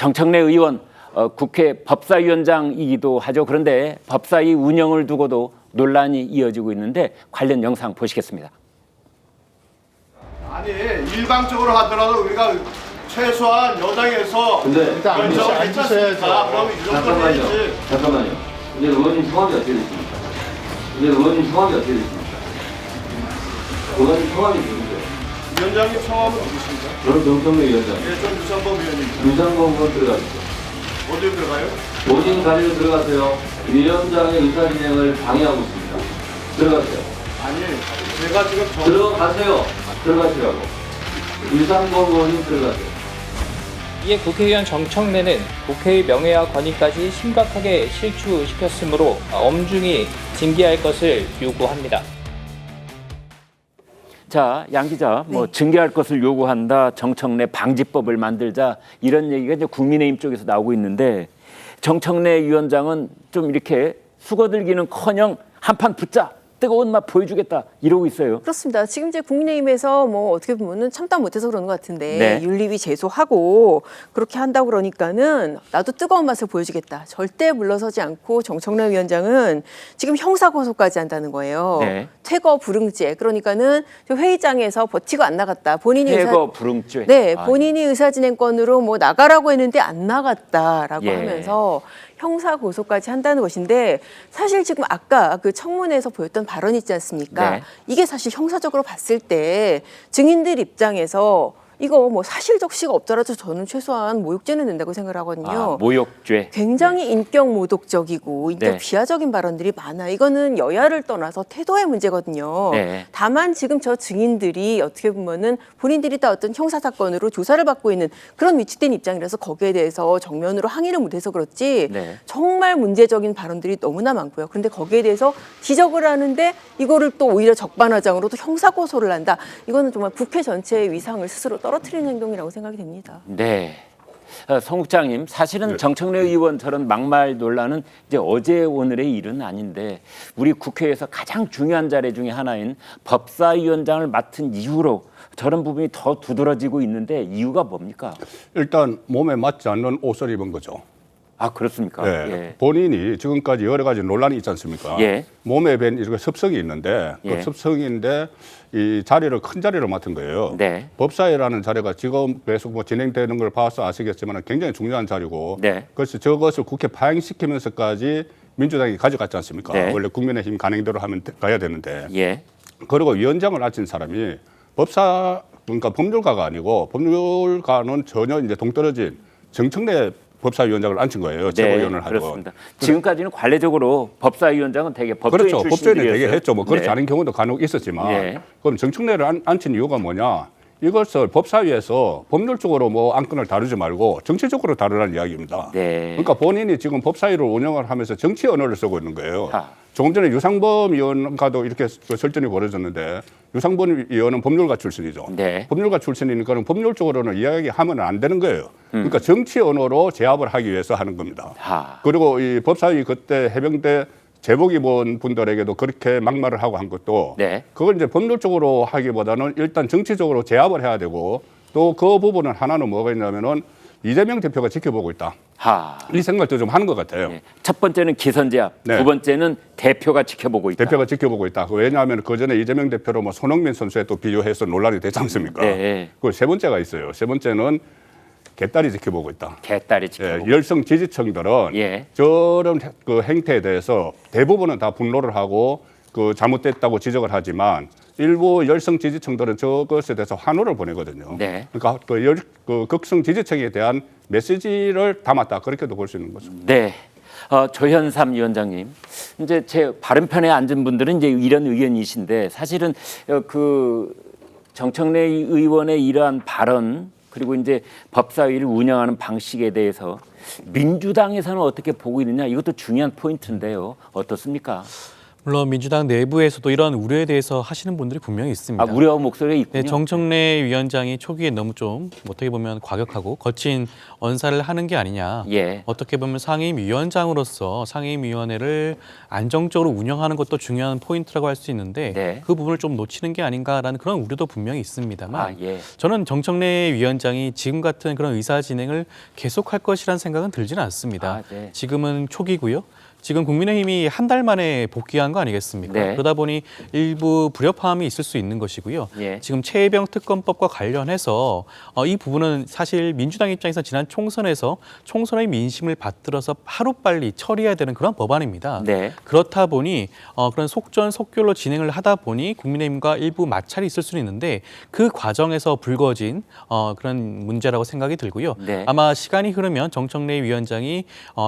정청래 의원 국회 법사위원장이기도 하죠. 그런데 법사위 운영을 두고도 논란이 이어지고 있는데 관련 영상 보시겠습니다. 아니 일방적으로 하더라도 우리가 최소한 여당에서 일단 결정을 했잖습니까? 그럼 이 정도 해야지. 잠깐만요. 근데 의원님 성함이 어떻게 되십니까? 의원님 성함이 누구세요? 위원장님 성함은 누구십니까? 저는 정청래 위원장. 네, 전 유상범 위원입니다. 유상범 의원 들어가시죠. 어디로 들어가요? 본인 자리로 들어가세요. 위원장의 의사진행을 방해하고 있습니다. 들어가세요. 아니 제가 지금 들어가시라고. 유상범 의원님 들어가세요. 이에 국회의원 정청래는 국회의 명예와 권위까지 심각하게 실추시켰으므로 엄중히 징계할 것을 요구합니다. 자, 양 기자, 뭐 징계할 것을 요구한다, 정청래 방지법을 만들자 이런 얘기가 이제 국민의힘 쪽에서 나오고 있는데 정청래 위원장은 좀 이렇게 수거들기는커녕 한판 붙자. 뜨거운 맛 보여주겠다 이러고 있어요. 그렇습니다. 지금 이제 국민의힘에서 뭐 어떻게 보면은 참다 못해서 그러는 것 같은데 네. 윤리위 제소하고 그렇게 한다고 그러니까는 나도 뜨거운 맛을 보여주겠다. 절대 물러서지 않고 정청래 위원장은 지금 형사고소까지 한다는 거예요. 네. 퇴거 불응죄. 그러니까는 회의장에서 버티고 안 나갔다. 본인이 퇴거 불응죄. 네, 본인이 의사진행권으로 뭐 나가라고 했는데 안 나갔다라고 예. 하면서 형사 고소까지 한다는 것인데 사실 지금 아까 그 청문회에서 보였던 발언 있지 않습니까? 네. 이게 사실 형사적으로 봤을 때 증인들 입장에서 이거 뭐 사실 적시가 없더라도 저는 최소한 모욕죄는 된다고 생각을 하거든요. 아, 모욕죄. 굉장히 인격 모독적이고 인격 네. 비하적인 발언들이 많아. 이거는 여야를 떠나서 태도의 문제거든요. 네. 다만 지금 저 증인들이 어떻게 보면은 본인들이 다 어떤 형사 사건으로 조사를 받고 있는 그런 위축된 입장이라서 거기에 대해서 정면으로 항의를 못해서 그렇지. 네. 정말 문제적인 발언들이 너무나 많고요. 그런데 거기에 대해서 지적을 하는데 이거를 또 오히려 적반하장으로 또 형사 고소를 한다. 이거는 정말 국회 전체의 위상을 스스로 떨어뜨리는 행동이라고 생각이 됩니다. 네. 성 국장님, 사실은 정청래 의원 저런 막말 논란은 이제 어제 오늘의 일은 아닌데 우리 국회에서 가장 중요한 자리 중에 하나인 법사위원장을 맡은 이후로 저런 부분이 더 두드러지고 있는데 이유가 뭡니까? 일단 몸에 맞지 않는 옷을 입은 거죠. 아, 그렇습니까? 예. 예. 본인이 지금까지 여러 가지 논란이 있지 않습니까? 예. 몸에 밴 이렇게 습성이 있는데 예. 그 습성인데 이 자리를 큰 자리를 맡은 거예요. 네. 법사위라는 자리가 지금 계속 뭐 진행되는 걸 봐서 아시겠지만 굉장히 중요한 자리고 네. 그래서 저것을 국회 파행시키면서까지 민주당이 가져갔지 않습니까? 네. 원래 국민의힘 간행대로 하면 가야 되는데 예. 그리고 위원장을 맡은 사람이 그러니까 법률가가 아니고 법률가는 전혀 이제 동떨어진 정청래 법사위원장을 앉힌 거예요. 최고위원을 하고. 그렇습니다. 지금까지는 관례적으로 법사위원장은 되게 법조인 그렇죠. 법조인이 출신들이었어요. 되게 했죠. 뭐 그렇지 네. 않은 경우도 간혹 있었지만 예. 그럼 정청래를 앉힌 이유가 뭐냐? 이것을 법사위에서 법률적으로 뭐 안건을 다루지 말고 정치적으로 다루라는 이야기입니다. 네. 그러니까 본인이 지금 법사위를 운영을 하면서 정치 언어를 쓰고 있는 거예요. 하. 조금 전에 유상범 의원과도 이렇게 그 설전이 벌어졌는데 유상범 의원은 법률가 출신이죠. 네. 법률가 출신이니까 법률적으로는 이야기하면 안 되는 거예요. 그러니까 정치 언어로 제압을 하기 위해서 하는 겁니다. 하. 그리고 이 법사위 그때 해병대 제복 입은 분들에게도 그렇게 막말을 하고 한 것도 네. 그걸 이제 법률적으로 하기보다는 일단 정치적으로 제압을 해야 되고 또 그 부분은 하나는 뭐가 있냐면은 이재명 대표가 지켜보고 있다. 하. 이 생각도 좀 하는 것 같아요. 예. 첫 번째는 기선제압, 네. 두 번째는 대표가 지켜보고 있다. 대표가 지켜보고 있다. 왜냐하면 그 전에 이재명 대표로 뭐 손흥민 선수에 또 비교해서 논란이 되지 않습니까? 네. 그리고 세 번째가 있어요. 세 번째는 개딸이 지켜보고 있다. 개딸이 예, 지켜보고. 열성 지지층들은 예. 저런 그 행태에 대해서 대부분은 다 분노를 하고 그 잘못됐다고 지적을 하지만 일부 열성 지지층들은 저것에 대해서 환호를 보내거든요. 네. 그러니까 그 극성 지지층에 대한 메시지를 담았다 그렇게도 볼 수 있는 거죠. 네. 조현삼 위원장님, 이제 제 바른편에 앉은 분들은 이제 이런 의견이신데 사실은 그 정청래 의원의 이러한 발언 그리고 이제 법사위를 운영하는 방식에 대해서 민주당에서는 어떻게 보고 있느냐 이것도 중요한 포인트인데요. 어떻습니까? 물론 민주당 내부에서도 이런 우려에 대해서 하시는 분들이 분명히 있습니다. 우려 목소리가 있군요. 네, 정청래 위원장이 초기에 너무 좀 어떻게 보면 과격하고 거친 언사를 하는 게 아니냐. 예. 어떻게 보면 상임위원장으로서 상임위원회를 안정적으로 운영하는 것도 중요한 포인트라고 할 수 있는데 네. 그 부분을 좀 놓치는 게 아닌가라는 그런 우려도 분명히 있습니다만 예. 저는 정청래 위원장이 지금 같은 그런 의사 진행을 계속할 것이라는 생각은 들지는 않습니다. 네. 지금은 초기고요. 지금 국민의힘이 한 달 만에 복귀한 거 아니겠습니까? 네. 그러다 보니 일부 불협화음이 있을 수 있는 것이고요. 예. 지금 최혜병 특검법과 관련해서 이 부분은 사실 민주당 입장에서 지난 총선에서 총선의 민심을 받들어서 하루빨리 처리해야 되는 그런 법안입니다. 네. 그렇다 보니 그런 속전속결로 진행을 하다 보니 국민의힘과 일부 마찰이 있을 수는 있는데 그 과정에서 불거진 그런 문제라고 생각이 들고요. 네. 아마 시간이 흐르면 정청래 위원장이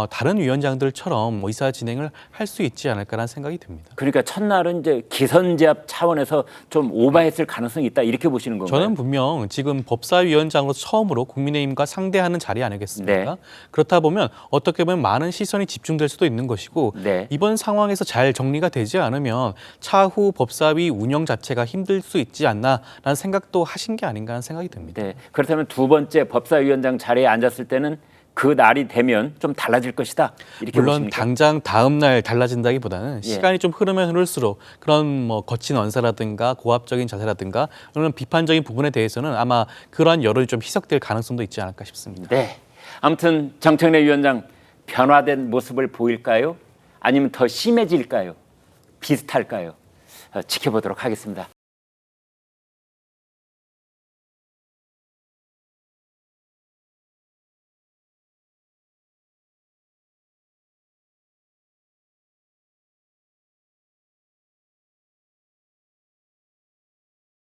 다른 위원장들처럼 의사 진행을 할 수 있지 않을까라는 생각이 듭니다. 그러니까 첫날은 이제 기선제압 차원에서 좀 오버했을 가능성이 있다 이렇게 보시는 건가요? 저는 분명 지금 법사위원장으로 처음으로 국민의힘과 상대하는 자리 아니겠습니까? 네. 그렇다 보면 어떻게 보면 많은 시선이 집중될 수도 있는 것이고 네. 이번 상황에서 잘 정리가 되지 않으면 차후 법사위 운영 자체가 힘들 수 있지 않나라는 생각도 하신 게 아닌가 하는 생각이 듭니다. 네. 그렇다면 두 번째 법사위원장 자리에 앉았을 때는 그 날이 되면 좀 달라질 것이다 이렇게 물론 보십니까? 당장 다음 날 달라진다기보다는 예. 시간이 좀 흐르면 흐를수록 그런 거친 언사라든가 고압적인 자세라든가 그런 비판적인 부분에 대해서는 아마 그러한 여론이 좀 희석될 가능성도 있지 않을까 싶습니다. 네. 아무튼 정청래 위원장 변화된 모습을 보일까요? 아니면 더 심해질까요? 비슷할까요? 지켜보도록 하겠습니다.